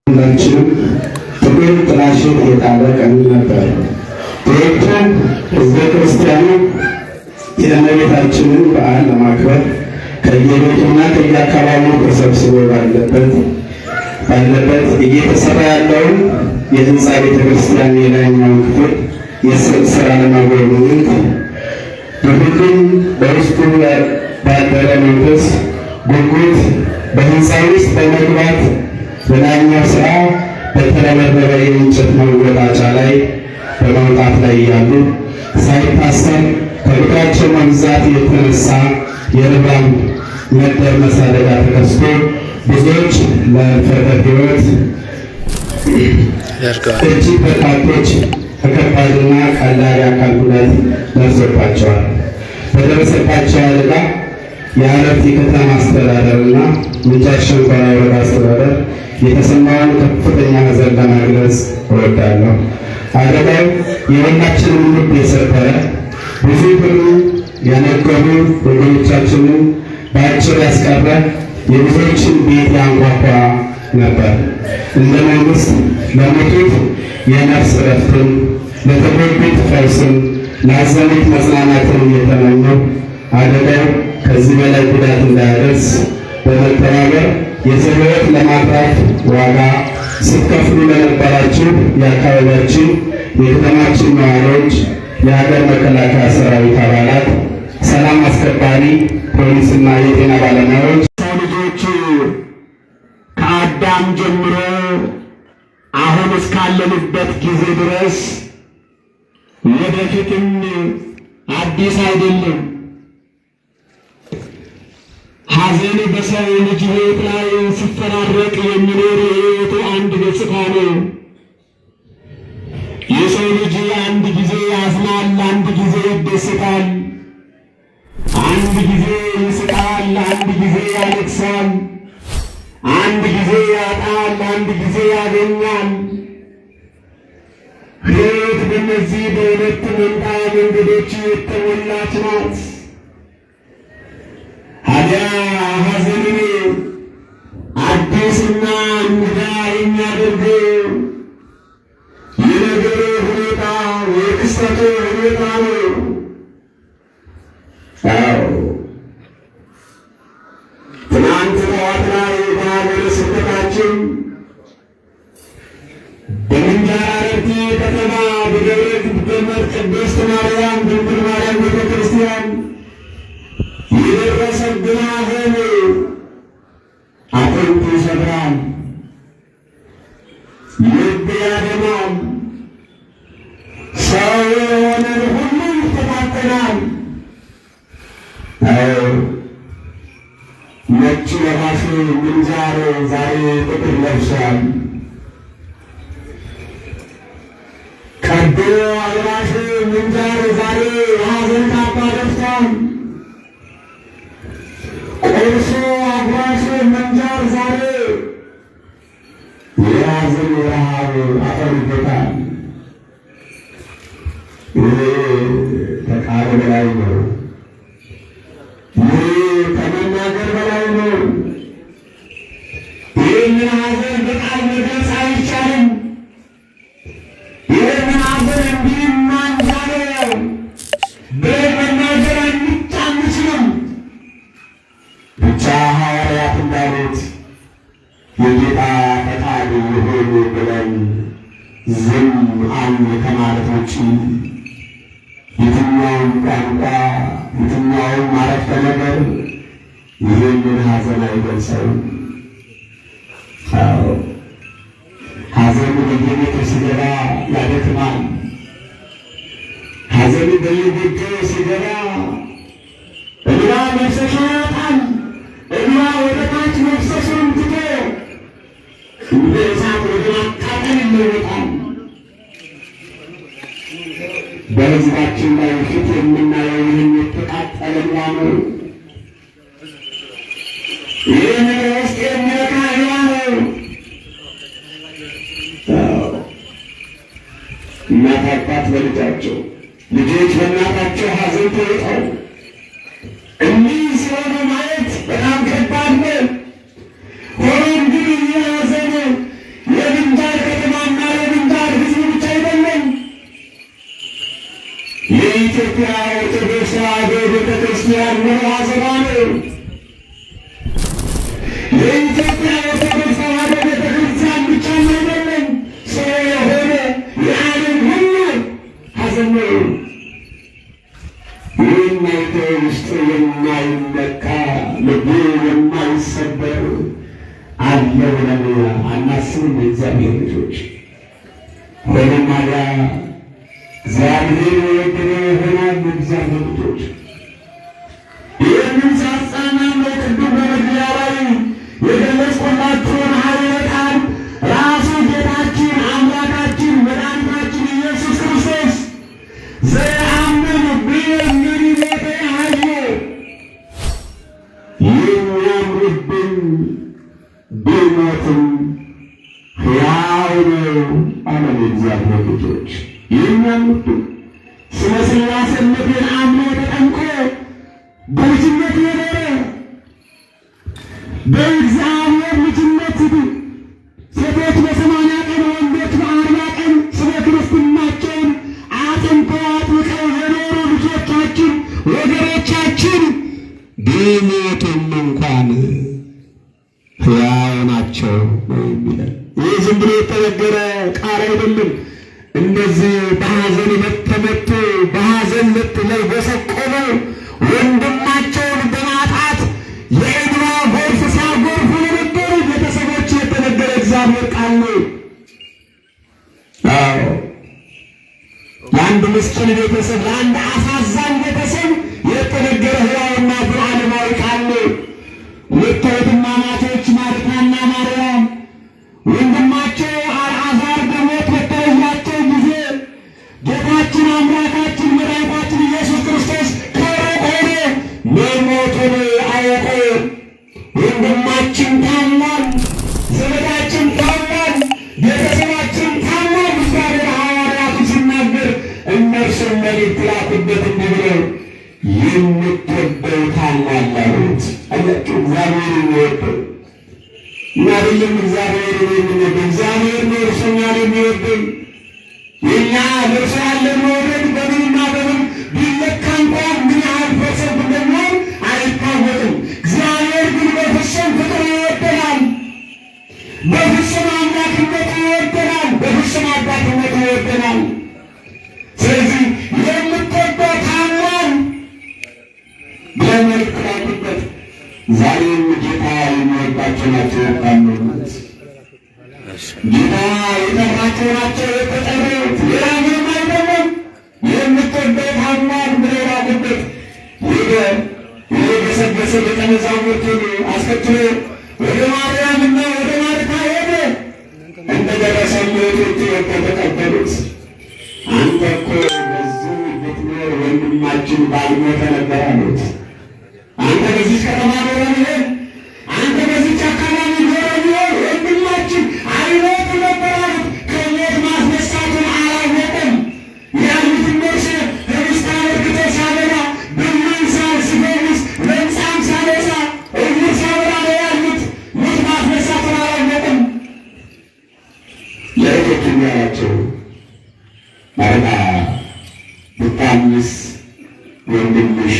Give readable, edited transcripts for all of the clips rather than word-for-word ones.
ሁላችንም ጥቁር ጥላሸት የጣለ ቀን ነበር። በወቅቱ ሕዝበ ክርስቲያኑ የእመቤታችንን በዓል ለማክበር ከየቤቱና ከየአካባቢው ተሰብስቦ ባለበት እየተሰራ ያለውን የህንፃ ቤተ ክርስቲያን የላይኛውን ክፍል የስዕል ስራ ለማጎብኘት በሁሉም በውስጡ ባደረ መንፈስ ጉጉት በህንፃ ውስጥ በመግባት በላይኛው ስራ በተረበረበ የእንጨት መወጣጫ ላይ በመውጣት ላይ ያሉ ሳይታሰብ ከቁጥራቸው መብዛት የተነሳ የርብራብ መደርመስ አደጋ ተከስቶ ብዙዎች ለሕልፈተ ሕይወት እጅግ በርካቶች ከባድና ቀላል የአካል ጉዳት ደርሶባቸዋል። በደረሰባቸው አደጋ የአረርቲ ከተማ አስተዳደርና ምንጃር ሸንኮራ ወረዳ አስተዳደር የተሰማውን ከፍተኛ ሐዘን ለመግለጽ እወዳለሁ። አደጋው የሁላችንም ልብ የሰበረ ብዙ ብር ያነገቡ ወገኖቻችንን በአጭር ያስቀረ የብዙዎችን ቤት ያንኳኳ ነበር። እንደ መንግስት ለሞቱት የነፍስ ዕረፍትን፣ ለተጎዱት ፈውስን፣ ላዘኑት መጽናናትን እየተመኘሁ አደጋው ከዚህ በላይ ጉዳት እንዳያደርስ በመተባበር የሰው ሕይወት ለማትረፍ ዋጋ ስትከፍሉ ለነበራችሁ የአካባቢያችን የከተማችን ነዋሪዎች፣ የሀገር መከላከያ ሰራዊት አባላት፣ ሰላም አስከባሪ ፖሊስና የጤና ባለሙያዎች ሰው ልጆች ከአዳም ጀምሮ አሁን እስካለንበት ጊዜ ድረስ ወደፊትም አዲስ አይደለም። ሐዘን በሰው ልጅ ሕይወት ላይ ሲፈራረቅ የሚኖር የሕይወቱ አንድ ገጽታ ነው። የሰው ልጅ አንድ ጊዜ ያዝናል፣ አንድ ጊዜ ይደሰታል፣ አንድ ጊዜ ይስቃል፣ አንድ ጊዜ ያለቅሳል፣ አንድ ጊዜ ያጣል፣ አንድ ጊዜ ያገኛል። ሕይወት በእነዚህ በሁለት መንታ መንገዶች የተሞላች ናት። ታዲያ ሐዘንን አዲስና እንግዳ የሚያደርገው የነገሩ ሁኔታ የክስተቱ ሁኔታ ነው። ትናንት ጠዋት ላይ በሀገረ ስብከታችን በምንጃር አረርቲ ከተማ በደብረ ገነት ቅድስት ማርያም ድንግል ማርያም ቤተ ክርስቲያን የደረሰብን ሐዘን አጥንት ይሰብራል፣ ልብ ያደማል። ሰው የሆነን ሁሉ ይፈታተናል። ነጭ ለባሽ ምንጃር ዛሬ ጥቁር ለብሷል። ቀዶ አልባሽ ምንጃር ዛሬ የሐዘን ካባ ለብሷል። ቆርሶ አጉራሽ ምንጃር ዛሬ የሐዘን ረሃብ አጠርቶታል። ይህ ከቃል በላይ ነው። ይህ ከመናገር በላይ ነው። ይህንን ሐዘን በቃል መግለጽ አይቻልም። ይህንን ሐዘን እንዲህና እንዲያ ነው ብለን መናገር አንችልም። ብቻ ሐዋርያት እንዳሉት የጌታ ፈቃድ ይሁን ብለን ዝም አልን ከማለት ውጭ የትኛውም ቋንቋ የትኛውም አረፍተ ነገር ይህንን ሐዘን አይገልጸውም። ሐዘን በየቤቱ ሲገባ ያደክማል። ሐዘን በየጎጆው ሲገባ እንባ መፍሰሻ ያጣል። እንባ ወደ ታች መፍሰሱን ትቶ እንደ እሳት ወደ ማቃጠል ይለወጣል። በሕዝባችን ላይ ፊት የምናየው ይህን የተቃጠለ ነው። ይህን ውስጥ የሚነካ ነው። እናት አባት በልጃቸው፣ ልጆች በእናታቸው ሐዘን ተውጠው እንዲህ ሲሆኑ ማየት በጣም ከባድ ነው። ሆኖም ግን ይህ ሐዘን የምንጃር ከተማና የምንጃር ሕዝብ ብቻ አይደለም። የኢትዮጵያ ኦርቶዶክስ ተዋሕዶ ቤተ ክርስቲያን ሙሉ ሐዘኗ ነው። የኢትዮጵያ ኦርቶዶክስ ተዋሕዶ ቤተ ክርስቲያን ብቻ አይደለም፣ ሰው የሆነ የዓለም ሁሉ ሐዘን ነው። ይህን አይቶ ውስጡ የማይለካ ልቡ የማይሰበር አለ ብለን አናስብም? የእግዚአብሔር ልጆች ሆኖም ታዲያ እግዚአብሔር የወደደው ይሆናል። የእግዚአብሔር ልጆች ይህንን ሳጻናም ቅድም በመግቢያ ላይ የገለጽኩላችሁን ኃይለ ቃል ራሱ ጌታችን አምላካችን መድኃኒታችን ኢየሱስ ክርስቶስ ዘየአምን ብየሚኒቤተ ሀዮ የሚያምርብን ቢሞትም ሕያው ነው አለ። የእግዚአብሔር ልጆች የሚያምርብን ስለ ሥላሴነትን አምኖ ተጠምቆ በልጅነት የኖረ በእግዚአብሔር ልጅነት ሴቶች በ80 ቀን ወንዶች በ40 ቀን ስለ ክርስትናቸውን አጥንተው አጥምቀው የኖሩ ልጆቻችን ወገኖቻችን ቢሞቱም እንኳን ሕያው ናቸው ነው የሚለን። ይህ ዝም ብሎ የተነገረ ቃል አይደለም። እንደዚህ በሐዘን የተመቱ በሐዘን ልት ላይ በሰቆሉ ወንድማቸውን በማጣት የእንባ ጎርፍ ሲያጎርፉ የነበሩ ቤተሰቦች የተነገረ እግዚአብሔር ቃል ነው። ለአንድ ምስኪን ቤተሰብ፣ ለአንድ አሳዛኝ ቤተሰብ የተነገረ ሕያውና ዘላለማዊ ቃል ነው። ሁለት እህትማማቾች ማርታና ማርያም ወንድማቸው አልዓዛር በሞት በተለያቸው ጊዜ ጌታችን አምላካችን መድኃኒታችን ኢየሱስ ክርስቶስ ከሩቅ ሆኖ መሞቱን አውቆ ወንድማችን ታሟል፣ ዘመዳችን ታሟል፣ ቤተሰባችን ታሟል እግዚአብሔር ሐዋርያቱ ሲናገር እነርሱም መልእክት ላኩበት እንዲህ ብለው የምትወደው ታሟል አሉት። አያችሁ እግዚአብሔር የሚወደው እና አይደለም እግዚአብሔር የሚወደው እግዚአብሔር ነው እርሱኛን የሚወደው። የእኛ ለእርሱ ያለን መውደድ በምንና በምን ቢለካ እንኳን ምን ያህል ፐርሰንት እንደሚሆን አይታወቅም። እግዚአብሔር ግን በፍጹም ፍቅር ይወደናል፣ በፍጹም አምላክነት ይወደናል፣ በፍጹም አባትነት ይወደናል። ስለዚህ የምትወደው ታሟል ብለን መልእክት ላኩበት። ዛሬም ጌታ የሚወዳቸው ናቸው የታመኑት፣ ጌታ የጠራቸው ናቸው የተጠሩት። ሌላ ምንም አይደለም። የምትወደው ታሟል ብለው ላኩበት። ሄደ የገሰገሰ ደቀ መዛሙርቱን አስከትሎ ወደ ማርያምና ወደ ማርታ ሄደ። እንደደረሰ ሞቶቹ የተቀበሉት አንተ እኮ በዚህ ብትኖር ወንድማችን ባልሞተ ነበር አሉት። አንተ በዚህ ከተማ ኖረ ቢሆን፣ አንተ በዚህ አካባቢ ኖረ ቢሆን ወንድማችን አይሞት ነበር አሉት። ከሞት ማስነሳቱን አላወቅም። ያሉት እነርሱ ህብስት አበርክቶ ሲያበላ፣ ብሉይ ሲፈውስ፣ ለምጻም ሲያነጻ፣ ዕውር ሲያበራ ነው ያሉት። ሞት ማስነሳቱን አላወቅም። ለእህቶቹ ያላቸው ማርታ ብታምስ ወንድምሽ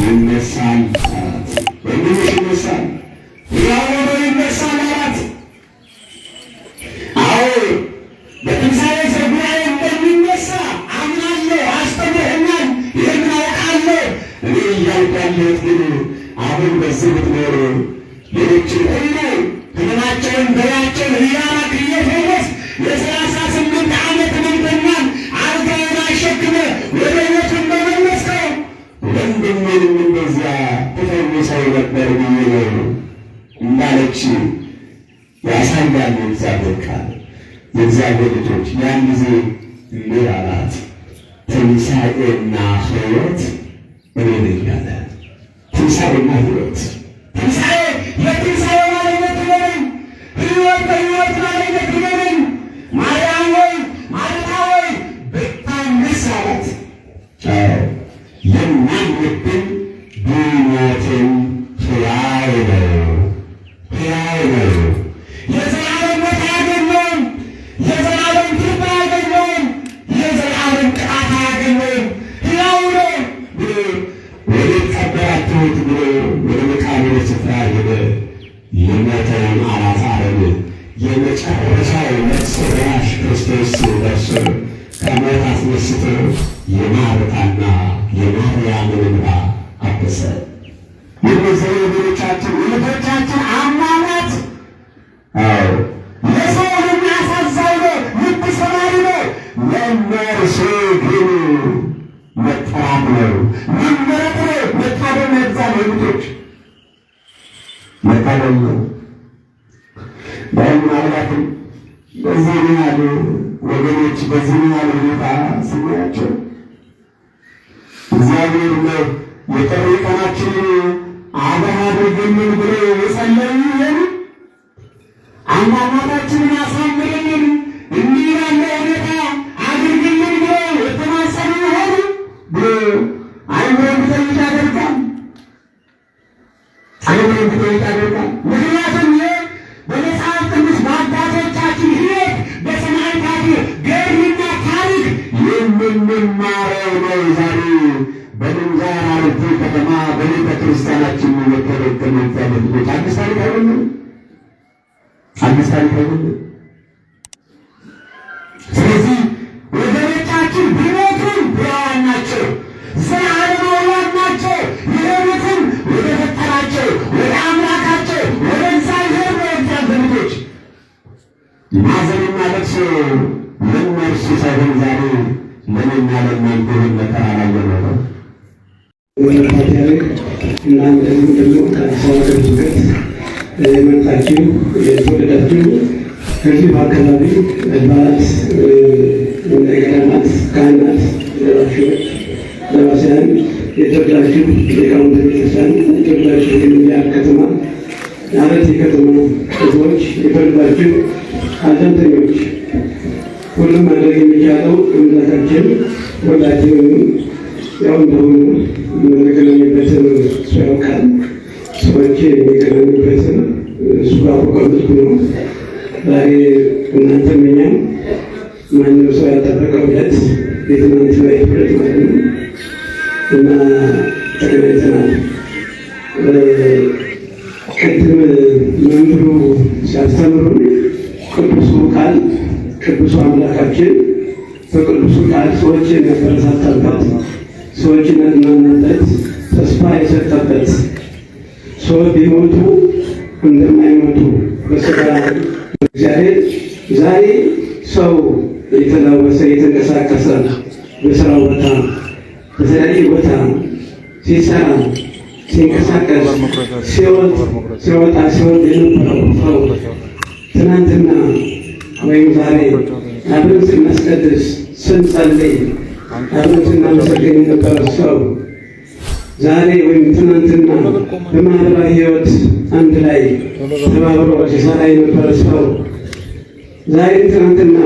ይነሳል አላት። ወንድምሽ ይነሳል፣ ሕያው ሆኖ ይነሳል አላት። አዎ በትንሣኤ ጉባኤ እንደሚነሳ አምናለሁ፣ አስተምረኸኛል፣ ይህን አውቃለሁ። እኔ እያልኩ ያለሁት ግን አሁን በዚህ ብትኖር ሌሎችን ሁሉ ሕመማቸውን በላያቸው እያራቅ እየፈወስ የ38 ዓመት ሕመምተኛን አልጋውን አሸክመህ ወደ ቤቱ እንደመለስከው ወንድሜንም እንደዚያ ትፈውሰው ነበር ብዬ ነው እንዳለች ያሳያል የእግዚአብሔር ቃል። የእግዚአብሔር ልጆች ያን ጊዜ እንዲህ አላት፣ ትንሣኤና ሕይወት እኔ ነኝ አለ። ትንሣኤና ሕይወት። ትንሣኤ የትንሣኤ ባለቤት እኔ ነኝ። ሕይወት በሕይወት ባለቤት እኔ ነኝ። ማርያም ሆይ ማርታ ሆይ ብታምስ አላት። የሚያምንብኝ ቢሞትም ሕያው ነው፣ ሕያው ነው። የዘላለም ሞት አያገኘውም። የዘላለም ፍርድ አያገኘውም። የዘላለም ቅጣት አያገኘውም። ሕያው ነው ብሎ ወደ ቀበራችሁት ብሎ ወደ መቃብር ስፍራ ሄደ። የሞተውን አልዓዛርን የመጨረሻው ነፍስ ዘራሽ ክርስቶስ ደርሶ ከሞት አስነስቶ የማርታና የማርያምን እንባ አበሰ። የነዚህ የልጆቻችን አሟሟት ለሰው የሚያሳዝን ነው፣ ልብ ሰባሪ ነው። ለእነርሱ ግን መጠራት ነው፣ መመረጥ ነው፣ መታደል ነው። የእግዚአብሔር ልጆች መታደል ነው። ምናልባትም በዚህ ያሉ ወገኖች በዚህ ያሉ ሁኔታ ስናያቸው እግዚአብሔር ነው የጥሪ ቀናችንን አብረን አድርግልን ብሎ የጸለዩ ይሆኑ? አሟሟታችንን አሳምርልን እንዲህ ያለ ሁኔታ አድርግልን ብሎ የተማጸኑ ይሆኑ ብሎ አይምሮን ብጠይቅ ያደርጋል። አይምሮን ብጠይቅ ያደርጋል። ምክንያቱም በመጽሐፍ ቅዱስ በአባቶቻችን ሕይወት በሰማዕታት ገድልና ታሪክ የምንማረው ነው። ዛሬ በምንዛር አረቱ ከተማ በቤተ ክርስቲያናችን የተደገመ እግዚአብሔር ልጆች አዲስ ታሪክ አይደለም፣ አዲስ ታሪክ አይደለም። ስለዚህ ወገኖቻችን ቢሞቱም ሕያዋን ናቸው፣ ዘላለማውያን ናቸው። የሄዱትም ወደ ፈጠራቸው ወደ አምላካቸው ወደ እግዚአብሔር ነው። እግዚአብሔር ልጆች ማዘንና ለቅሶ ለእነርሱ ሳይሆን ዛሬ ለእኔና ለእናንተ መከራ ላይ ነው። ወለታቻሪ እና እንደዚህ ደግሞ ከአዲስ አበባ ከድርገት መጣችሁ የተወለዳችሁ ከዚህ በአካባቢ አድባራት፣ ገዳማት፣ ካህናት፣ ደራሾች፣ ደራሲያን የተወለዳችሁ ሊቃውንተ ቤተክርስቲያን የተወለዳችሁ የሚያ ከተማ አረት የከተማ ሕዝቦች የተወለዳችሁ አዘንተኞች ሁሉም ማድረግ የሚቻለው እምነታችን ሁላችንም ያው እንደሆኑ የምንገናኝበትን እሱ ያውቃል። ሰዎች የሚገናኙበትን እሱ ባወቀበት ነው። ዛሬ እናንተም እኛም ማንም ሰው ያልጠበቀው ዕለት የትናንት ላይ ዕለት ማለት ነው እና ተገናኝተናል። ቅድም መምህሩ ሲያስተምሩን ቅዱሱ ቃል ቅዱሱ አምላካችን በቅዱሱ ቃል ሰዎችን ያበረታታበት፣ ሰዎችን ያጽናናበት፣ ተስፋ የሰጠበት ሰዎች ቢሞቱ እንደማይሞቱ በሥጋ እግዚአብሔር ዛሬ ሰው የተላወሰ የተንቀሳቀሰ በስራ ቦታ በተለያየ ቦታ ሲሰራ ሲንቀሳቀስ ሲወጣ ሲወርድ የነበረው ሰው ትናንትና ወይም ዛሬ አብረን ስናስቀድስ ስንጸልይ አብረን ስናመሰግን የነበረ ሰው ዛሬ ወይም ትናንትና በማህበራዊ ሕይወት አንድ ላይ ተባብሮ ሲሰራ የነበረ ሰው ዛሬ ትናንትና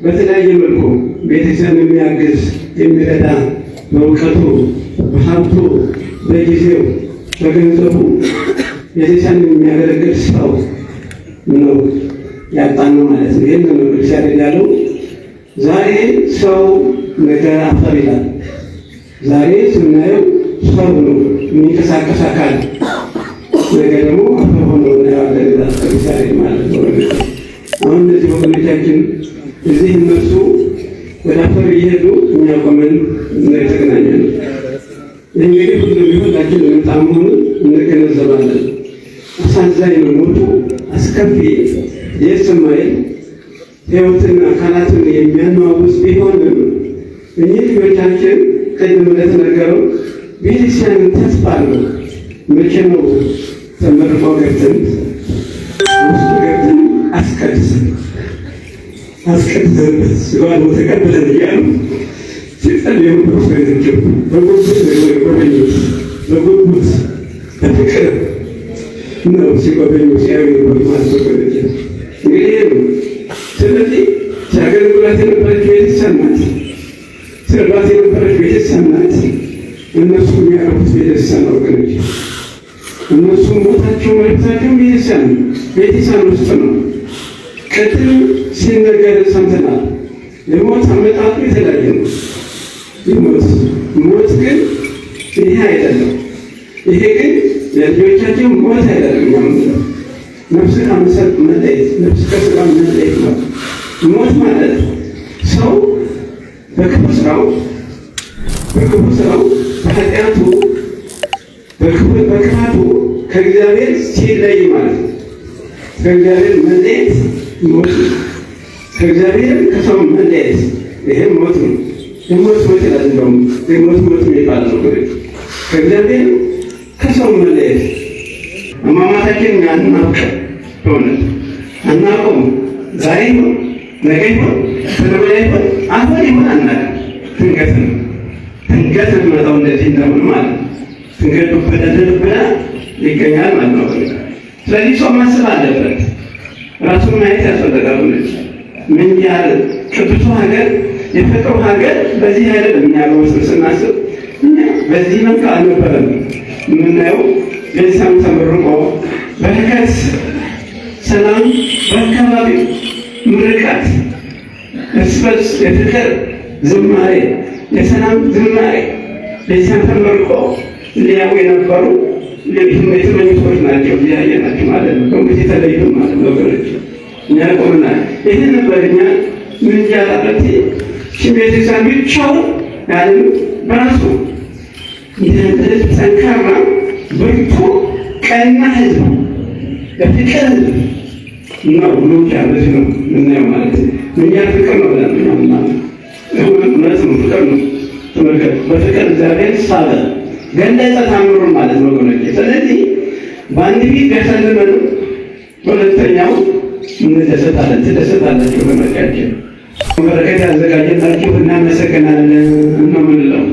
በተለያየ መልኩ ቤተሰብ የሚያግዝ የሚረዳ በእውቀቱ በሀብቱ በጊዜው በገንዘቡ ቤተሰብ የሚያገለግል ሰው ነው ያጣነው ማለት ነው። ይህን ነው እግዚአብሔር ያለው። ዛሬ ሰው ነገ አፈር ይላል። ዛሬ ስናየው ሰው ነው የሚንቀሳቀስ አካል፣ ነገ ደግሞ አፈር ሆኖ እናየዋለን ይላል እግዚአብሔር ማለት ነው። አሁን እነዚህ ወገኖቻችን እዚህ እነሱ ወደ አፈር እየሄዱ እኛ ቆመን የተገናኘ ነው። እንግዲህ ሁሉም ሁላችን በጣም ሆኑ እንገነዘባለን። አሳዛኝ ነው ሞቱ፣ አስከፊ የሰማይ ሕይወትን አካላትን የሚያናውዝ ቢሆንም እኚህ ልጆቻችን ቅድም እንደተነገረው ቤተክርስቲያንን ተስፋ ነው። መቼ ነው ተመርቀው ገብተን ውስጡ ገብተን አስቀድሰን ስጋውን ተቀብለን እያሉ ጸልየው በፍቅር በጉጉት በፍቅር ነው ሲጎበኙ ሲያዩ ማለት ነው። እንግዲህ ስለዚህ ሲያገለግላት የነበረች ቤተሰብ ናት፣ ሲረዷት የነበረች ቤተሰብ ናት። እነሱ የሚያረፉት ቤተሰብ ነው ወገኖች። እነሱ ሞታቸው መሬታቸው ቤተሰብ ውስጥ ነው። ቅድም ሲነገር ሰምተናል። የሞት አመጣጡ የተለያየ ነው። ሞት ግን ይሄ አይደለም። ይሄ ግን የልጆቻችን ሞት አይደለም። ነፍስ ከመሰል መለየት፣ ነፍስ ከስጋ መለየት ነው። ሞት ማለት ሰው በክፉ ስራው በኃጢአቱ በክፋቱ ከእግዚአብሔር ሲለይ ማለት ነው። ከእግዚአብሔር መለየት ሞት ነው። ከእግዚአብሔር ከሰው መለየት ይሄ ሞት ነው። የሞት ሞት ይላል። እንደውም የሞት የሚባል ነው። ከእግዚአብሔር ከሰው መለየት አሟሟታችን አናውቅም። በእውነት አናውቀውም። ዛሬ ነው ነገ ይሆን ተለወደ ይሆን አሁን ይሆን አናውቅም። ድንገት ነው የሚመጣው። እንደዚህ እንደምን ማለት ድንገት በደረብና ይገኛል ማለት ነው። ስለዚህ ሰው ማሰብ አለበት። ራሱን ማየት ያስፈልጋል። ምን ያህል ቅዱሱ ሀገር የፍቅሩ ሀገር በዚህ አይነት የሚያለው ስናስብ እኛ በዚህ መልክ አልነበረም የምናየው። ቤተሰብ ተመርቆ በረከት፣ ሰላም በአካባቢው ምርቃት፣ እርስ በርስ የፍቅር ዝማሬ፣ የሰላም ዝማሬ ቤተሰብ ተመርቆ ሊያው የነበሩ የተመኙ ሰዎች ናቸው። እያየ ናቸው ማለት ነው። ከእንግዲህ የተለዩ ማለት ነው ወገኖች። እኛ ቆምናል። ይህ ነበር እኛ ምን ያላበት ቤተክርስቲያን ብቻው ያለ በራሱ ህዝብ ጠንካራ ብርቱ ቀና ህዝብ በፍቅር ነው ነው ያለች ነው ምናየው ማለት ነው። ምን ፍቅር ነው ማለት ነው። ፍቅር ነው። ተመልከቱ፣ በፍቅር እግዚአብሔር ሳበ ገለጸ ታምሩን ማለት ነው ወገኖች። ስለዚህ በአንድ ፊት ቢያሳልመን በሁለተኛው እንደሰታለን ትደሰታላችሁ። በመርቃችን በረከት ያዘጋጀላችሁ እናመሰግናለን ነው የምንለው።